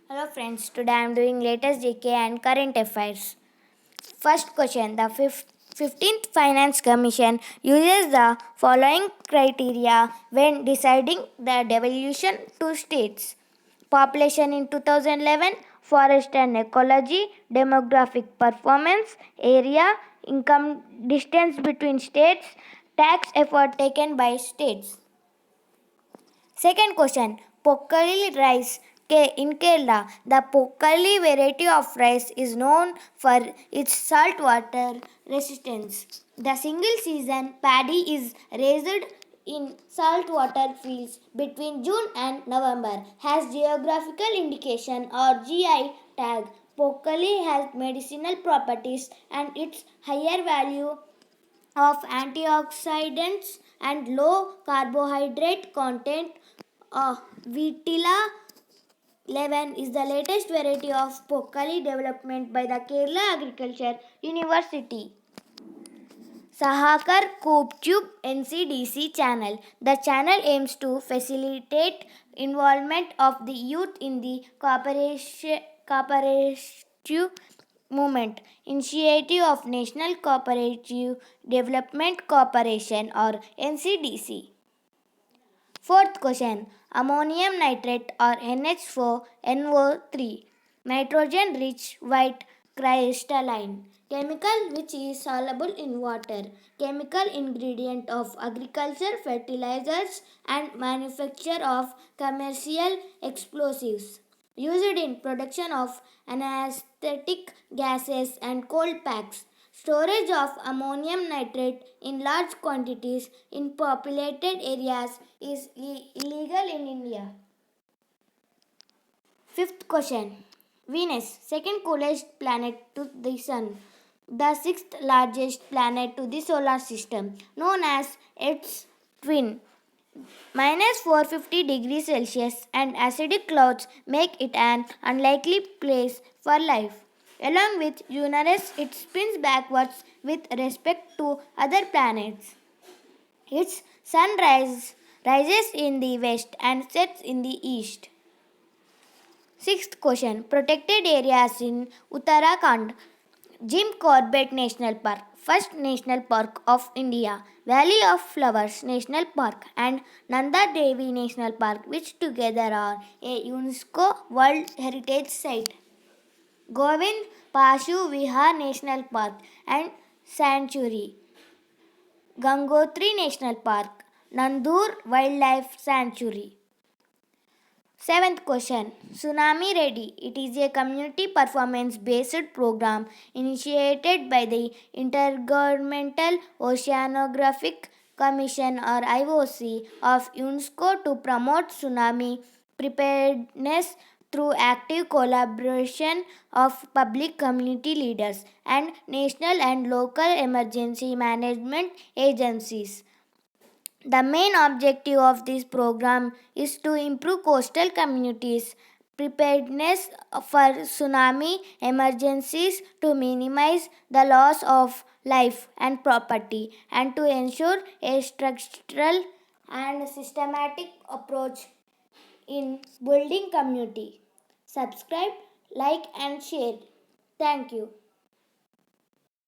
Hello friends, today I am doing latest GK and current affairs. First question, the 15th Finance Commission uses the following criteria when deciding the devolution to states. Population in 2011, forest and ecology, demographic performance, area, income distance between states, tax effort taken by states. Second question, Pokkali rice. In Kerala, the Pokkali variety of rice is known for its saltwater resistance. The single season paddy is raised in saltwater fields between June and November. Has geographical indication or GI tag. Pokkali has medicinal properties and its higher value of antioxidants and low carbohydrate content. Vitila 11 is the latest variety of Pokkali development by the Kerala Agriculture University. Sahakar CoopTube NCDC channel. The channel aims to facilitate involvement of the youth in the cooperative movement initiative of National Cooperative Development Corporation or NCDC. Fourth question, ammonium nitrate or NH4NO3, nitrogen rich white crystalline, chemical which is soluble in water, chemical ingredient of agriculture, fertilizers and manufacture of commercial explosives, used in production of anesthetic gases and cold packs. Storage of ammonium nitrate in large quantities in populated areas is illegal in India. Fifth question, Venus, second coolest planet to the Sun, the sixth largest planet to the solar system, known as its twin. Minus 450 degrees Celsius and acidic clouds make it an unlikely place for life. Along with Uranus, it spins backwards with respect to other planets. Its sun rises in the west and sets in the east. Sixth question, protected areas in Uttarakhand. Jim Corbett National Park, first national park of India, Valley of Flowers National Park, and Nanda Devi National Park, which together are a UNESCO World Heritage Site. Govind Pashu Vihar National Park and Sanctuary, Gangotri National Park, Nandur Wildlife Sanctuary. Seventh question, Tsunami Ready. It is a community performance based program initiated by the Intergovernmental Oceanographic Commission or IOC of UNESCO to promote tsunami preparedness through active collaboration of public community leaders and national and local emergency management agencies. The main objective of this program is to improve coastal communities' preparedness for tsunami emergencies, to minimize the loss of life and property, and to ensure a structural and systematic approach in building community. Subscribe, like, and share. Thank you.